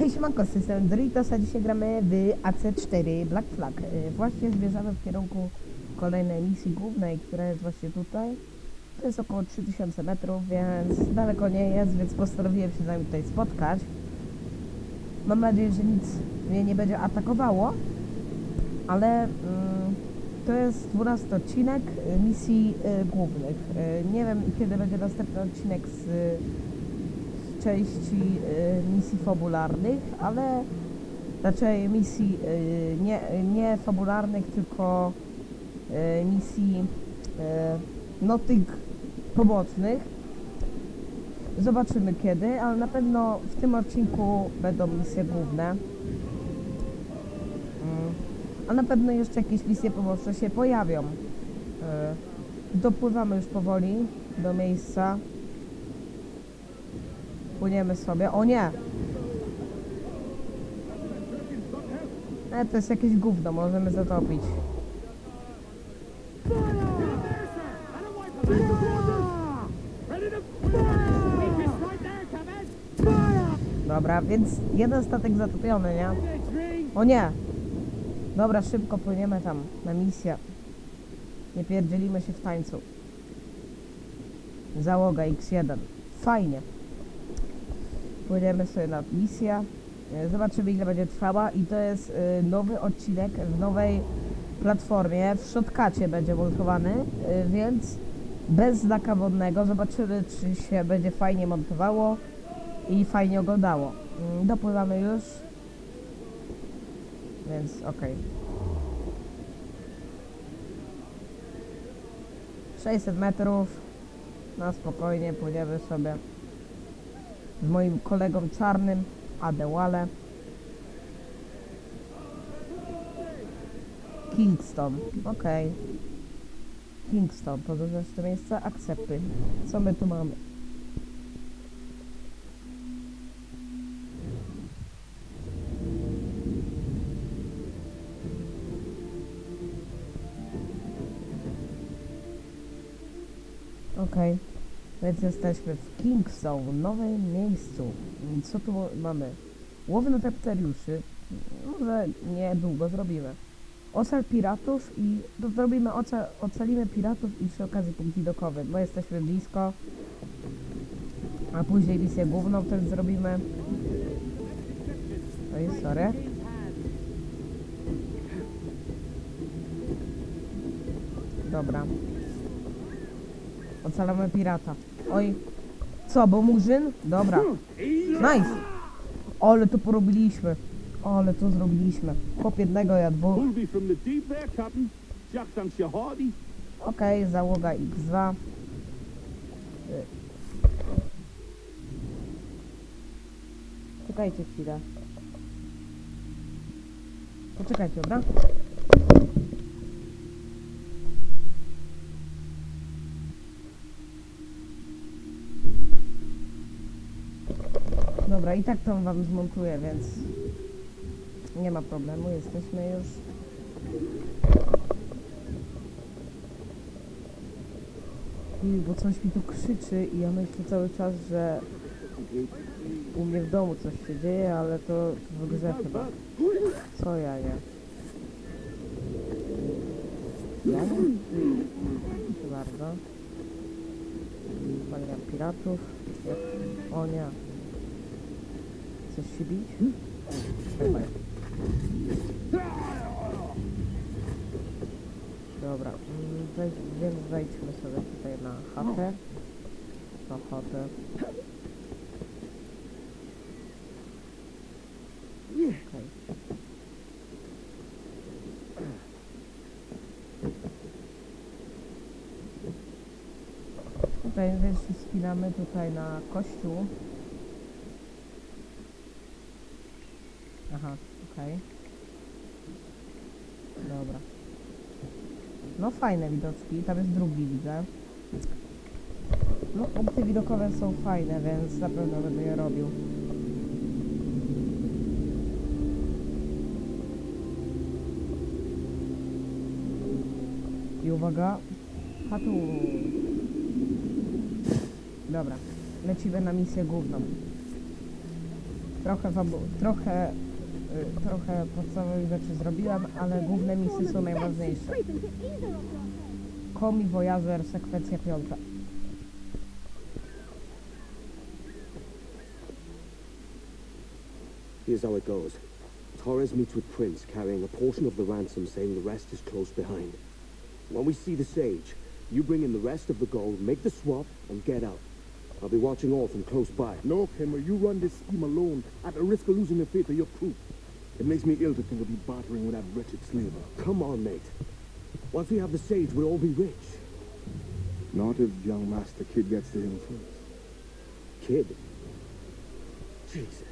Hej, siemanko, z tej strony Doritos, a dzisiaj gramy w AC4 Black Flag. Właśnie zmierzamy w kierunku kolejnej misji głównej, która jest właśnie tutaj. To jest około 3000 metrów, więc daleko nie jest, więc postanowiłem się z nami tutaj spotkać. Mam nadzieję, że nic mnie nie będzie atakowało, ale to jest 12 odcinek misji głównych. Nie wiem, kiedy będzie następny odcinek z części misji fabularnych, ale raczej misji nie fabularnych, tylko misji no tych pobocnych. Zobaczymy kiedy, ale na pewno w tym odcinku będą misje główne. A na pewno jeszcze jakieś misje poboczne się pojawią. Dopływamy już powoli do miejsca. Płyniemy sobie. O nie! To jest jakieś gówno, możemy zatopić. Dobra, więc jeden statek zatopiony, nie? O nie! Dobra, szybko płyniemy tam na misję. Nie pierdzielimy się w tańcu. Załoga X1. Fajnie. Płyniemy sobie na misję. Zobaczymy, ile będzie trwała. I to jest nowy odcinek w nowej platformie. W shortcucie będzie montowany, więc bez znaka wodnego. Zobaczymy, czy się będzie fajnie montowało i fajnie oglądało. Dopływamy już. Więc okej. 600 metrów. Na spokojnie płyniemy sobie z moim kolegą czarnym, Adewale. Kingstone, okej. Kingstone, podróżujesz to miejsce? Akceptuj. Co my tu mamy? Okej. Więc jesteśmy w Kingstone, nowym miejscu. Co tu mamy? Łowy na tepteriuszy. Może niedługo zrobimy. Ocal piratów i to zrobimy, ocalimy piratów i przy okazji punkt widokowy, bo jesteśmy blisko. A później misję główną też zrobimy. Oj, sorry. Dobra. Ocalamy pirata. Oj. Co, bo murzyn? Dobra. Nice. Ale to porobiliśmy. Ale to zrobiliśmy. Chłop jednego, ja dwóch. Okej, załoga X2. Czekajcie chwilę. Poczekajcie, dobra? Dobra, i tak to wam zmontuję, więc nie ma problemu, jesteśmy już. Bo coś mi tu krzyczy i ja myślę cały czas, że u mnie w domu coś się dzieje, ale to w grze chyba. Co ja nie? Ja nie? Proszę bardzo. Zwalniam piratów. O nie. Chcesz się bić? Chyba. Dobra, więc wejdźmy sobie tutaj na chatę. Na chatę. Okay. Tutaj więc się wspinamy tutaj na kościół. Aha, okej. Dobra. No fajne widoczki, tam jest drugi, widzę. No punkty widokowe są fajne, więc na pewno będę je robił. I uwaga. Hatu. Dobra, lecimy na misję główną. trochę podstawowych rzeczy zrobiłem, ale główne misje są najważniejsze. Komi Voyager, sekwencja 5. Here's how it goes. Torres meets with Prince, carrying a portion of the ransom, saying the rest is close behind. When we see the Sage, you bring in the rest of the gold, make the swap, and get out. I'll be watching all from close by. No, Kimmer, you run this scheme alone, at the risk of losing the faith of your crew. It makes me ill to think of you bartering with that wretched slaver. Come on, mate. Once we have the Sage, we'll all be rich. Not if young Master Kid gets to him first. Kid? Jesus.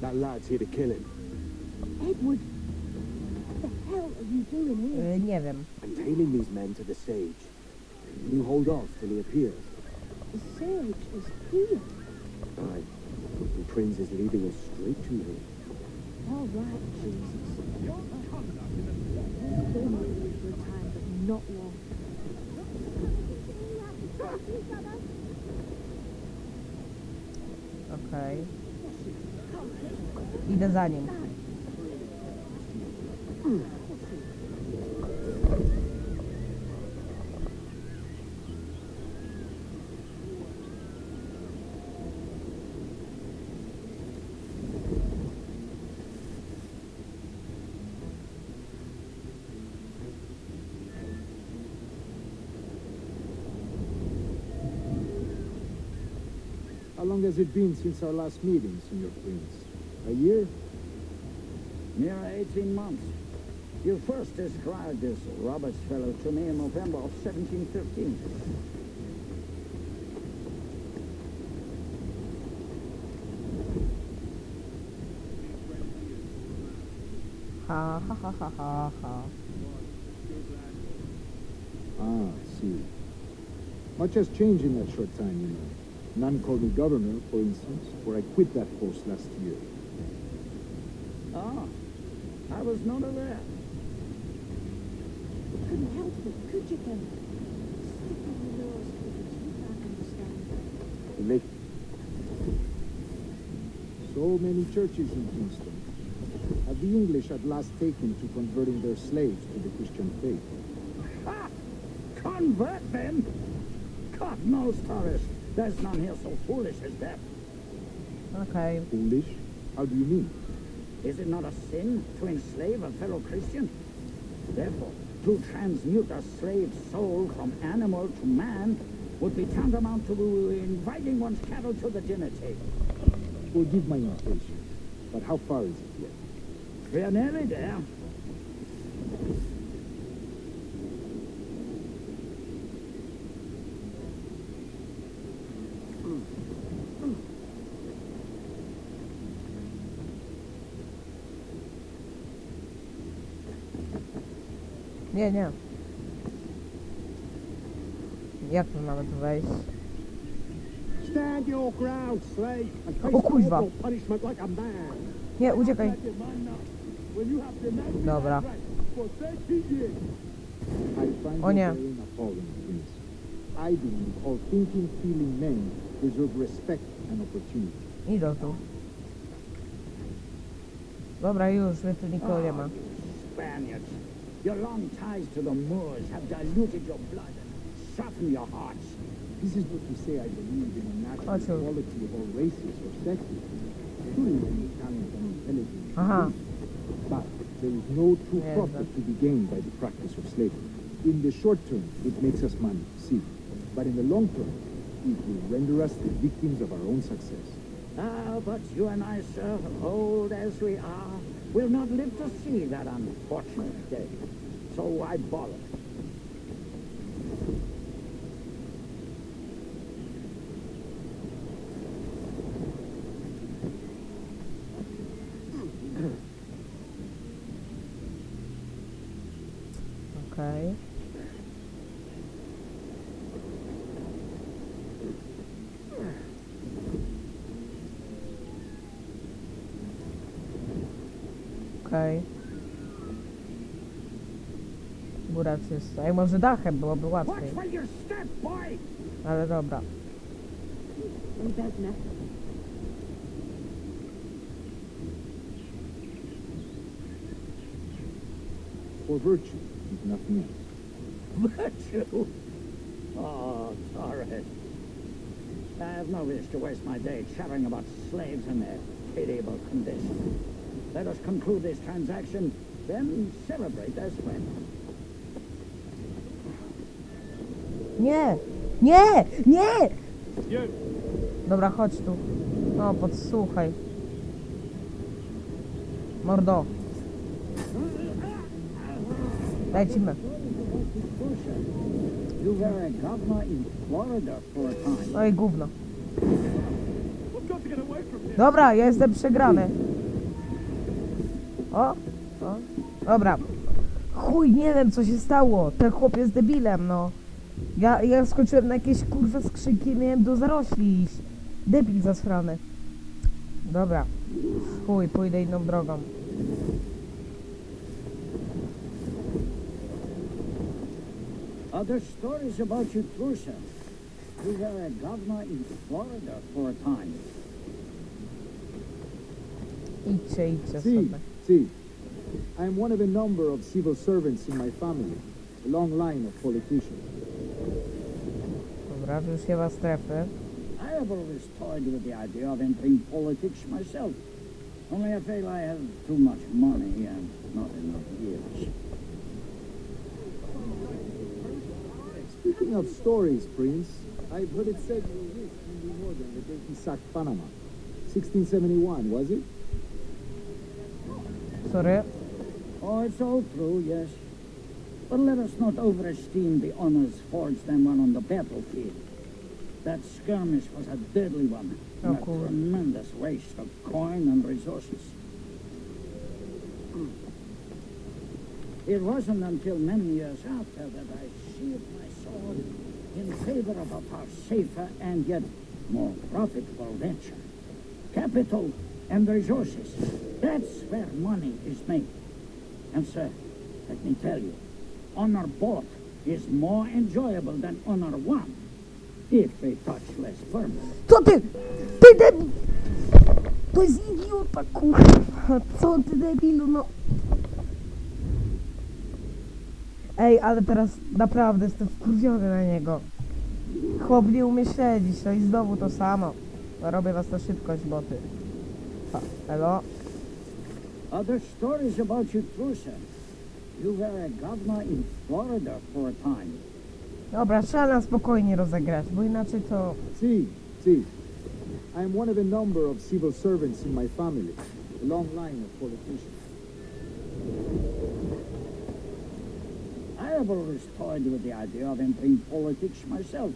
That lad's here to kill him. Edward, what the hell are you doing here? Nie wiem. I'm tailing these men to the Sage. You hold off till he appears. The Sage is here. Aye. And Prince is leading us straight to him. All right, Jesus. You've been here for a time, but not long. Okej. Idę za nim. How long has it been since our last meeting, Senor Prince? A year? Near 18 months. You first described this Roberts fellow to me in November of 1715. Ha ha ha ha ha ha. Ah, see. Much has changed in that short time, you know. None called me governor, for instance, for I quit that post last year. Ah, I was not aware. You couldn't help it, could you, Ken? Sticking your nose to the you can't understand. You make So many churches in Kingstone. Have the English at last taken to converting their slaves to the Christian faith? Ha! Convert them? God knows, Torres. There's none here so foolish as that. Okej. Foolish? How do you mean? Is it not a sin to enslave a fellow Christian? Therefore, to transmute a slave soul from animal to man would be tantamount to inviting one's cattle to the dinner table. Forgive my impatience, but how far is it yet? We're nearly there. Nie, nie. Jak tu mamy tu wejść? Stand your ground, slave, and face O kuźwa. corporal punishment like a man. Nie, uciekaj. When you have demanded Dobra. that right for 30 years. I find O nie. your bearing appalling, Prince. I believe all thinking, feeling men deserve respect and opportunity. Idą tu. Dobra, już, mnie tu nikogo nie ma. You Spaniards, your long ties to the Moors have diluted your blood and softened your hearts. This is what you say I believe in the natural Oh, sure. equality of all races or sexes. Surely any talent and intelligence. Aha. But there is no true Yes, profit to be gained by the practice of slavery. In the short term, it makes us money, see. But in the long term, it will render us the victims of our own success. Ah, but you and I, sir, old as we are, will not live to see that unfortunate day. So I borrow. Okej. Okej. Góra czysta. Ej, może dachem byłoby łatwiej. Watch where you step, boy! Ale dobra. In bed now. for virtue, if nothing else. Virtue? Oh, Torres. I have no wish to waste my day chatting about slaves and their pitiable condition. Let us conclude this transaction, then celebrate as friends. Nie! Nie! Nie! Dobra, chodź tu. No, podsłuchaj. Mordo. Lecimy. You were a governor in Florida for a time. No i gówno. Dobra, ja jestem przegrany. O. Dobra. Chuj, nie wiem co się stało. Ten chłop jest debilem, no. Ja skoczyłem na jakieś kurwa skrzynki i miałem do zarośli iść. Debil zasrany. Dobra. Chuj, pójdę inną drogą. Other stories about you, Trusa. You were a governor in Florida for a time. Idźcie See, sobie. see. I am one of a number of civil servants in my family, a long line of politicians. Dobra, wyszła strefy. I have always toyed with the idea of entering politics myself. Only I feel I have too much money and not enough years. Speaking of stories, Prince, I've heard it said you were with Henry Morgan the day he sacked Panama. 1671, was it? Sorry. Oh, it's all true, yes. But let us not overesteem the honors forged and won on the battlefield. That skirmish was a deadly one, and a cool. tremendous waste of coin and resources. It wasn't until many years after that I sheathed my sword in favor of a far safer and yet more profitable venture. Capital and resources, that's where money is made. And sir, let me tell you, honor bought is more enjoyable than honor won, if we touch less firmly. Co ty? Ty debil! To jest idiota, kurwa! Co ty debilu, no? Ej, ale teraz naprawdę jestem wkurwiony na niego. Chłop nie umie śledzić, no i znowu to samo. Robię was na szybkość, boty. Elo? Other stories about you, Trusa. You were a governor in Florida for a time. Dobra, trzeba na spokojnie rozegrać, bo inaczej to... See, see. I am one of a number of civil servants in my family, a long line of politicians. I have always toyed with the idea of entering politics myself.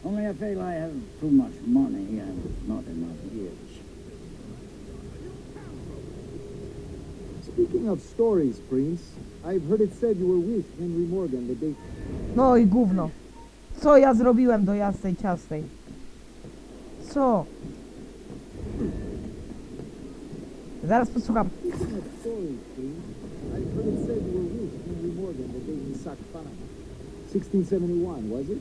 Only I feel I have too much money and not enough years. Speaking of stories, Prince, I've heard it said you were with Henry Morgan the day... No i gówno. Co ja zrobiłem do jasnej ciastej? Co? Zaraz posłucham. Speaking of stories, Prince, I've heard it said you were with Henry Morgan the day he sacked Panama. 1671, was it?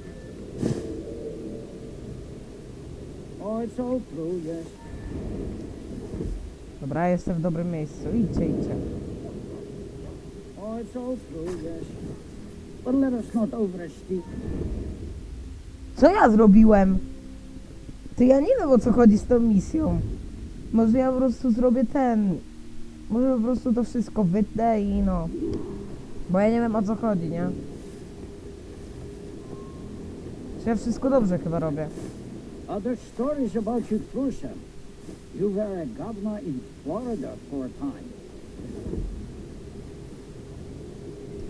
Oh, it's all true, yes. Dobra, jestem w dobrym miejscu. Idźcie. Oh, it's all true, yes. But let us not overestimate. Co ja zrobiłem? Ty, ja nie wiem o co chodzi z tą misją. Może ja po prostu zrobię może po prostu to wszystko wytnę i no. Bo ja nie wiem o co chodzi, nie? Czy ja wszystko dobrze chyba robię? Other stories about you, Trusa. You were a governor in Florida for a time.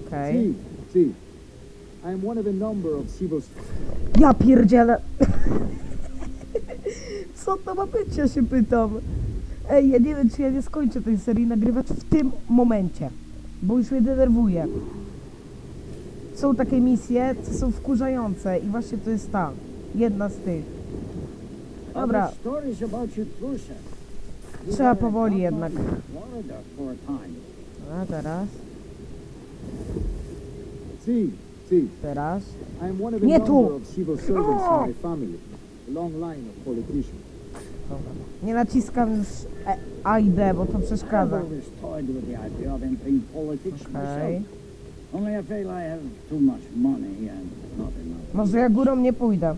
Okej. See, see. I am one of a number of civil... Ja pierdzielę. Co to ma być, ja się pytam. Ej, ja nie wiem, czy ja nie skończę tej serii nagrywać w tym momencie. Bo już mnie denerwuje. Są takie misje, co są wkurzające i właśnie to jest ta. Jedna z tych. Dobra, Other stories about you, Trusa. You trzeba were a powoli governor jednak. in Florida for a time. A teraz, See. teraz. I am one of a Nie number tu. of civil servants in my family, a long line of politicians. Dobra. Nie naciskam już A i D, bo to I have przeszkadza. always toyed with the idea of entering politics Okej. myself. Only I feel I have too much money and not enough. Może ja górą nie pójdę.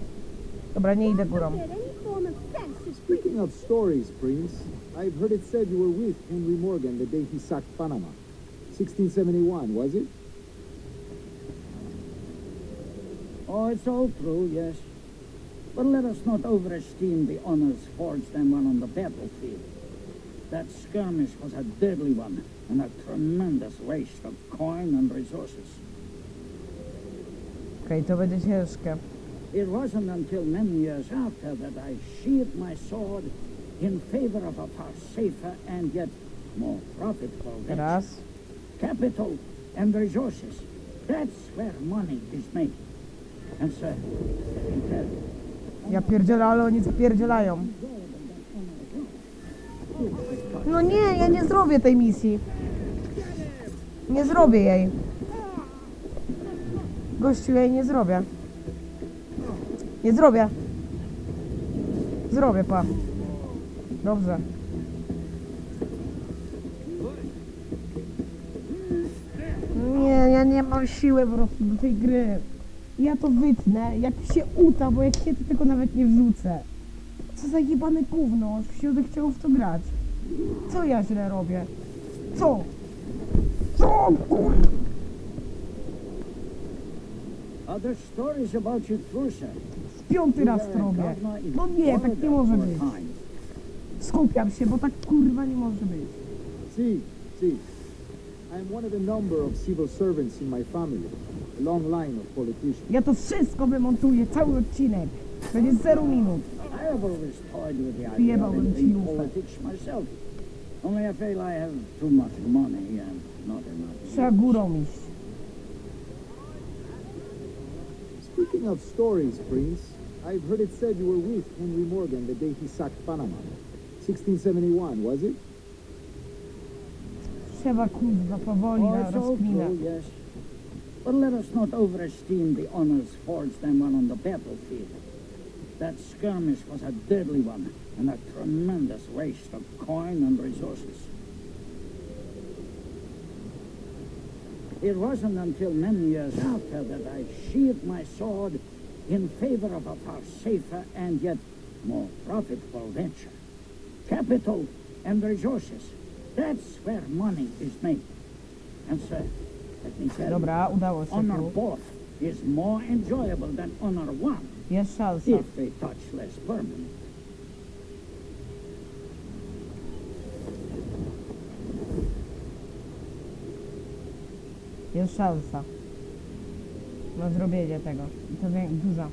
Dobra, nie idę górą. That any form of sense is Speaking of stories, Prince, I've heard it said you were with Henry Morgan the day he sacked Panama. 1671, was it? Oh, it's all true, yes. But let us not overesteem the honors forged and won on the battlefield. That skirmish was a deadly one, and a tremendous waste of coin and resources. Okej, to będzie ciężkie. It wasn't until many years after that I sheathed my sword in favor of a far safer and yet more profitable venture. Raz. Capital and resources. That's where money is made. And sir, let me tell you, Ja pierdzielę, ale oni zapierdzielają. No nie, ja nie zrobię tej misji. Nie zrobię jej. Gościu, ja jej nie zrobię. Nie zrobię. Zrobię, pa. Dobrze. Nie, ja nie mam siły po prostu do tej gry. Ja to wytnę, jak się uda, bo jak się to tego nawet nie wrzucę. Co za jebane gówno, aż się chciał w to grać. Co ja źle robię? Co? Co? other stories about you too, sir. Piąty raz to robię. No nie, tak nie może być. Skupiam się, bo tak kurwa nie może być. See, see. I'm one of a number of civil servants in my family. A long line of politicians. Ja to wszystko wymontuję, cały odcinek. Będzie 0 minut. I have always toyed with the idea Wyjebał of bym ci in lufę. politics myself. Only I feel I have too much money and not enough. Trzeba górą iść. Speaking of stories, Prince, I've heard it said you were with Henry Morgan the day he sacked Panama. 1671, was it? Trzeba kurwa powoli Oh, na it's all rozkminę. true, yes. But let us not overesteem the honors forged and won on the battlefield. That skirmish was a deadly one, and a tremendous waste of coin and resources. It wasn't until many years after that I sheathed my sword in favor of a far safer and yet more profitable venture. Capital and resources. That's where money is made. And sir, let me tell Dobra, udało you, się honor tu. both is more enjoyable than honor one, Jest szansa. if they touch less permanent. Jest szansa na zrobienie tego. I to duża.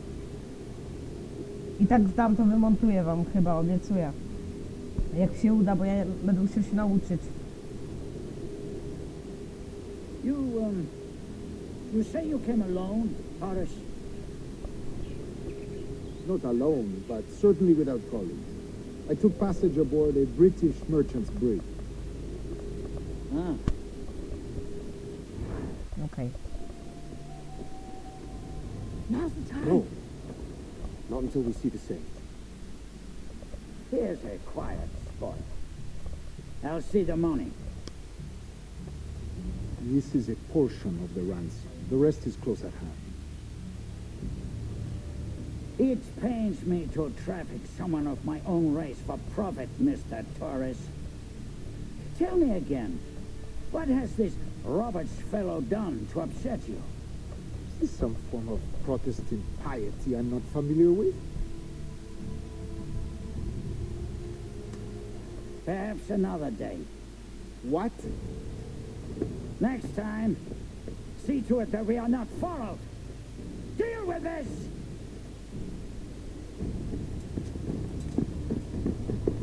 I tak tam to wymontuję wam chyba, obiecuję. Jak się uda, bo ja będę musiał się nauczyć. You say you came alone, Horace? Not alone, but certainly without colleagues. I took passage aboard a British merchant's brig. Ah, Okej. Now's the time. No. Not until we see the sage. here's a quiet spot. I'll see the money. This is a portion of the ransom. The rest is close at hand. It pains me to traffic someone of my own race for profit, Mr. Torres. Tell me again, what has this Roberts fellow done to upset you? Is this some form of Protestant piety I'm not familiar with? Perhaps another day. What? Next time, see to it that we are not followed. Deal with this!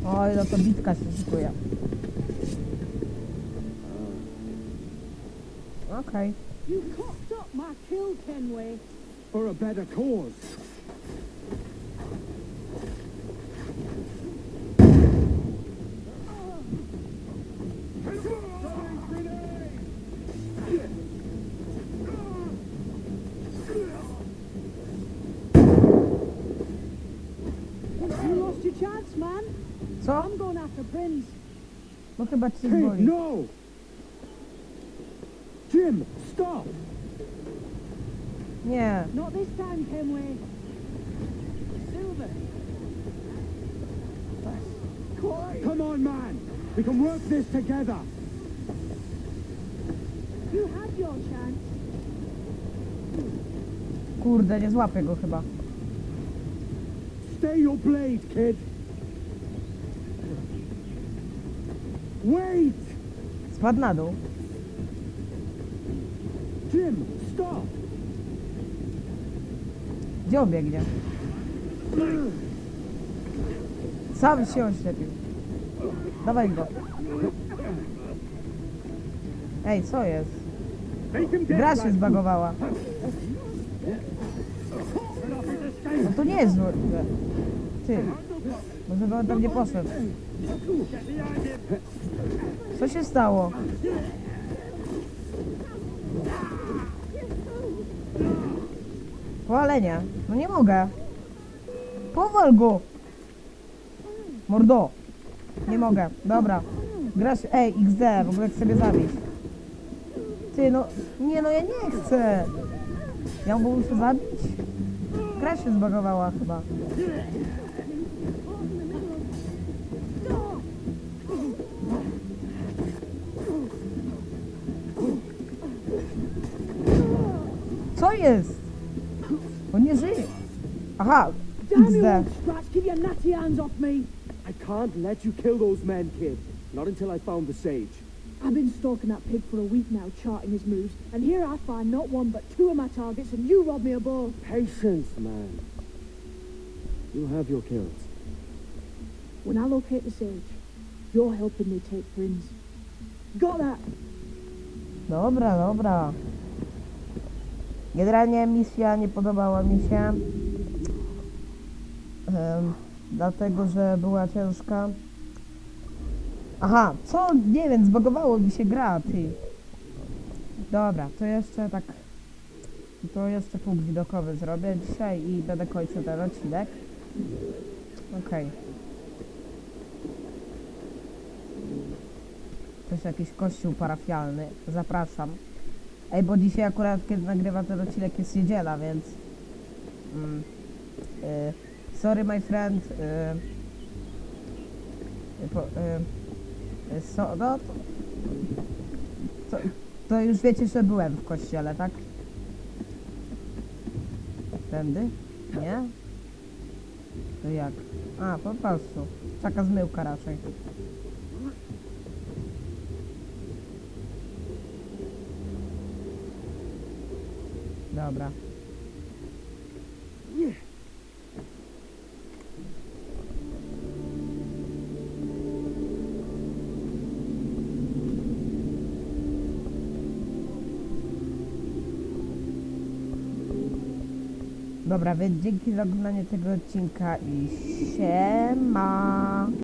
Oj, no to bitka się szykuje. Okej. You cocked up my kill, Kenway. For a better cause. You lost your chance, man. Co? I'm going after Prince. No chyba ci Hey, boli. no! Jim! Jim, stop! Nie. Not this time, Kenway. Silver. Come on, man! We can work this together! You had your chance. Kurde, nie złapię go chyba. Stay your blade, kid! Wait! Spadł na dół. Jim, stop! Gdzie on biegnie? Sam się oślepił. Dawaj go. Ej, co jest? Gra się zbagowała. No to nie jest złe. Ty. Może by on tam nie poszedł. Co się stało? Powalenie. No nie mogę. Powal go. Mordo. Nie mogę. Dobra. Grasz. Ej, XD. W ogóle chcę sobie zabić. Ty, no. Nie, no ja nie chcę. Ja go muszę zabić? Gra się zbagowała chyba. Co jest? On nie żyje. Aha. Damn you, XD. old scratch, keep your natty hands off me. I can't let you kill those men, kid. Not until I found the sage. I've been stalking that pig for a week now, charting his moves, and here I find not one but two of my targets, and you rob me of both. Patience, man. You have your kills. When I locate the sage, you're helping me take Prince. Got that? Dobra, dobra. Generalnie misja nie podobała mi się. Dlatego, że była ciężka. Aha, co? Nie wiem, zbagowało mi się gra, ty. Dobra, to jeszcze tak... To jeszcze punkt widokowy zrobię dzisiaj i będę kończył ten odcinek. Okej. To jest jakiś kościół parafialny. Zapraszam. Ej, bo dzisiaj akurat, kiedy nagrywam ten odcinek, jest niedziela, więc... sorry, my friend. No, to już wiecie, że byłem w kościele, tak? Tędy? Nie? To jak? A, po prostu. Taka zmyłka raczej. Dobra. Dobra, więc dzięki za oglądanie tego odcinka i siema!